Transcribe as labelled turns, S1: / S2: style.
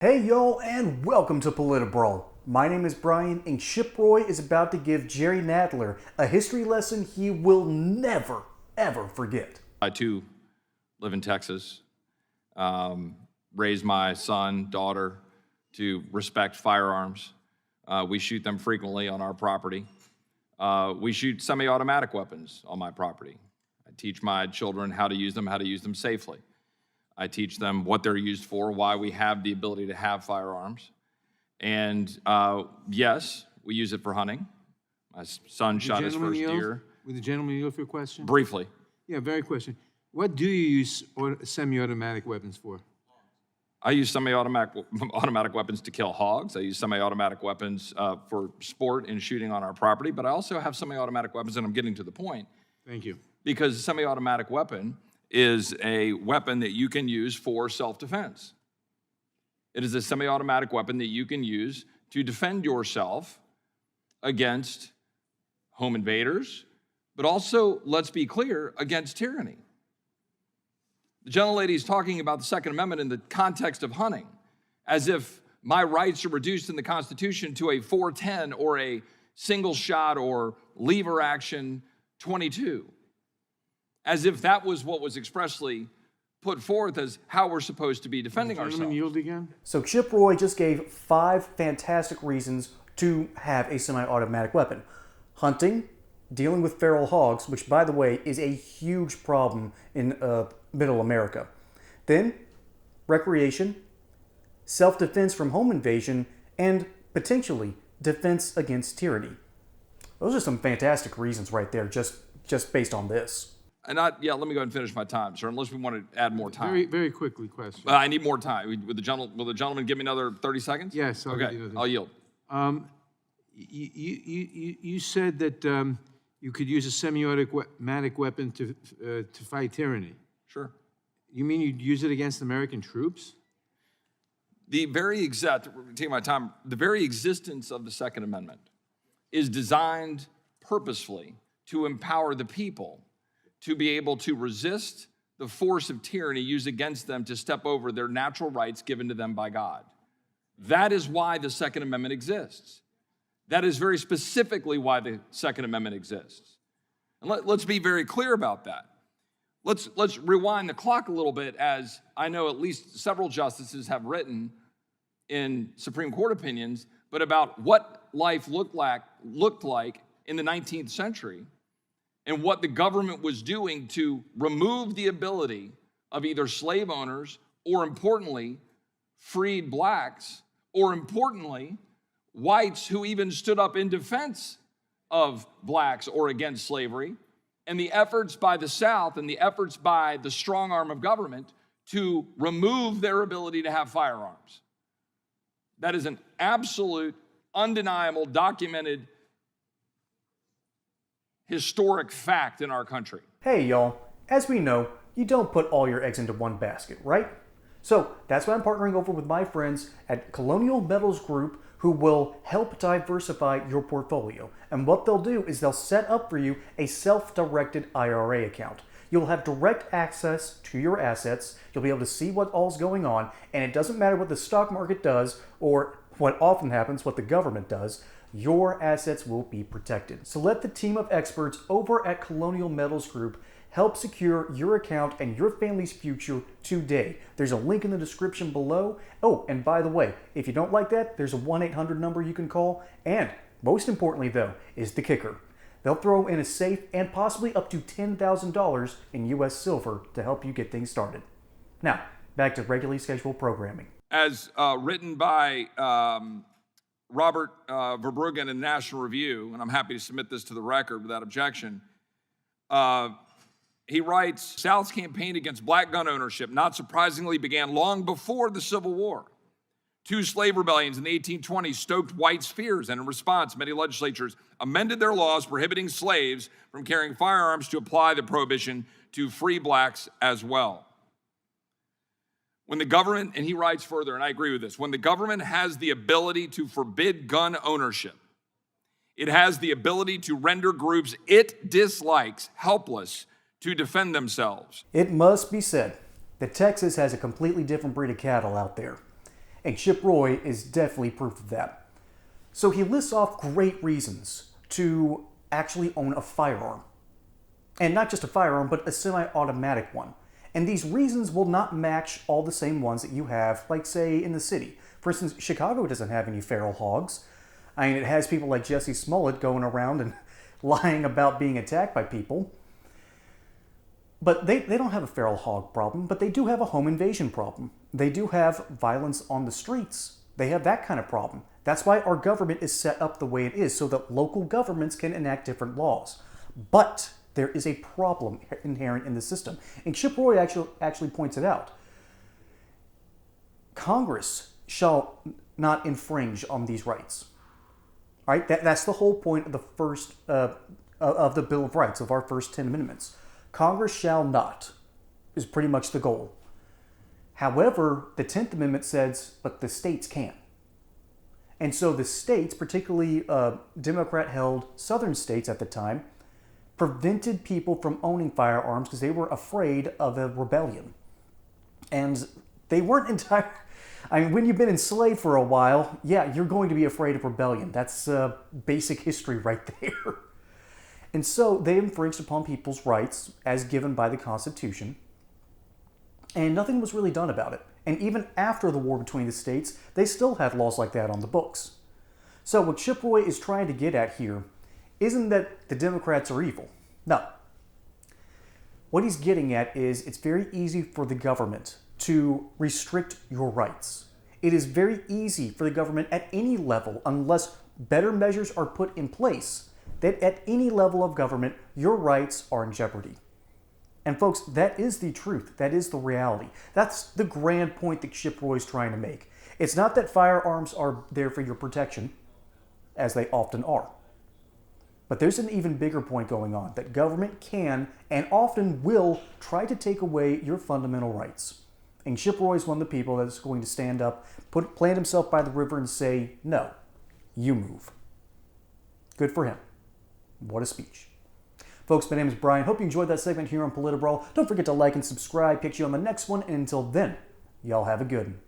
S1: Hey y'all, and welcome to PolitiBrawl. My name is Brian, and Shiproy is about to give Jerry Nadler a history lesson he will never, ever forget.
S2: I too live in Texas, raised my son, daughter to respect firearms. We shoot them frequently on our property. We shoot semi-automatic weapons on my property. I teach my children how to use them safely. I teach them what they're used for, why we have the ability to have firearms. And yes, we use it for hunting. My son shot his first deer.
S3: Would the gentleman yield for a question?
S2: Briefly.
S3: Yeah, very question. What do you use semi-automatic weapons for?
S2: I use semi-automatic weapons to kill hogs. I use semi-automatic weapons for sport and shooting on our property, but I also have semi-automatic weapons, and I'm getting to the point.
S3: Thank you.
S2: Because a semi-automatic weapon is a weapon that you can use for self-defense. It is a semi-automatic weapon that you can use to defend yourself against home invaders, but also, let's be clear, against tyranny. The gentlelady is talking about the Second Amendment in the context of hunting, as if my rights are reduced in the Constitution to a 410 or a single shot or lever action 22. As if that was what was expressly put forth as how we're supposed to be defending ourselves.
S3: Yield again?
S1: So Shiproy just gave 5 fantastic reasons to have a semi-automatic weapon. Hunting, dealing with feral hogs, which by the way is a huge problem in middle America. Then recreation, self-defense from home invasion, and potentially defense against tyranny. Those are some fantastic reasons right there, just based on this.
S2: And let me go ahead and finish my time, sir, unless we want to add more time.
S3: Very, very quickly, question.
S2: I need more time. Will the gentleman give me another 30 seconds?
S3: Yes.
S2: I'll yield.
S3: You said that you could use a semi-automatic weapon to fight tyranny.
S2: Sure.
S3: You mean you'd use it against American troops?
S2: The very existence of the Second Amendment is designed purposefully to empower the people to be able to resist the force of tyranny used against them to step over their natural rights given to them by God. That is why the Second Amendment exists. That is very specifically why the Second Amendment exists. And let's be very clear about that. Let's rewind the clock a little bit, as I know at least several justices have written in Supreme Court opinions, but about what life looked like in the 19th century and what the government was doing to remove the ability of either slave owners or, importantly, freed blacks, or importantly, whites who even stood up in defense of blacks or against slavery, and the efforts by the South and the efforts by the strong arm of government to remove their ability to have firearms. That is an absolute, undeniable, documented, historic fact in our country.
S1: Hey y'all, as we know, you don't put all your eggs into one basket, right? So that's why I'm partnering over with my friends at Colonial Metals Group, who will help diversify your portfolio. And what they'll do is they'll set up for you a self-directed IRA account. You'll have direct access to your assets, you'll be able to see what all's going on, and it doesn't matter what the stock market does, or what often happens, what the government does, your assets will be protected. So let the team of experts over at Colonial Metals Group help secure your account and your family's future today. There's a link in the description below. Oh, and by the way, if you don't like that, there's a 1-800 number you can call. And most importantly though, is the kicker. They'll throw in a safe and possibly up to $10,000 in US silver to help you get things started. Now, back to regularly scheduled programming.
S2: As written by Robert Verbruggen in the National Review, and I'm happy to submit this to the record without objection, he writes, South's campaign against black gun ownership, not surprisingly, began long before the Civil War. 2 slave rebellions in the 1820s stoked whites' fears, and in response, many legislatures amended their laws prohibiting slaves from carrying firearms to apply the prohibition to free blacks as well. When the government, and he writes further, and I agree with this, when the government has the ability to forbid gun ownership, it has the ability to render groups it dislikes helpless to defend themselves.
S1: It must be said that Texas has a completely different breed of cattle out there. And Chip Roy is definitely proof of that. So he lists off great reasons to actually own a firearm. And not just a firearm, but a semi-automatic one. And these reasons will not match all the same ones that you have, like, say, in the city. For instance, Chicago doesn't have any feral hogs. I mean, it has people like Jesse Smollett going around and lying about being attacked by people. But they don't have a feral hog problem, but they do have a home invasion problem. They do have violence on the streets. They have that kind of problem. That's why our government is set up the way it is, so that local governments can enact different laws. But there is a problem inherent in the system. And Chip Roy actually points it out. Congress shall not infringe on these rights. All right? That's the whole point of the first of the Bill of Rights, of our first 10 amendments. Congress shall not is pretty much the goal. However, the 10th Amendment says, but the states can. And so the states, particularly Democrat-held southern states at the time, prevented people from owning firearms because they were afraid of a rebellion. And they weren't entirely... I mean, when you've been enslaved for a while, yeah, you're going to be afraid of rebellion. That's basic history right there. And so they infringed upon people's rights as given by the Constitution, and nothing was really done about it. And even after the war between the states, they still had laws like that on the books. So what Chip Roy is trying to get at here isn't that the Democrats are evil. No. What he's getting at is it's very easy for the government to restrict your rights. It is very easy for the government at any level, unless better measures are put in place, that at any level of government, your rights are in jeopardy. And folks, that is the truth. That is the reality. That's the grand point that Chip Roy is trying to make. It's not that firearms are there for your protection, as they often are. But there's an even bigger point going on, that government can and often will try to take away your fundamental rights. And Chip Roy is one of the people that's going to stand up, plant himself by the river and say, no, you move. Good for him. What a speech. Folks, my name is Brian. Hope you enjoyed that segment here on PolitiBrawl. Don't forget to like and subscribe. Catch you on the next one. And until then, y'all have a good one.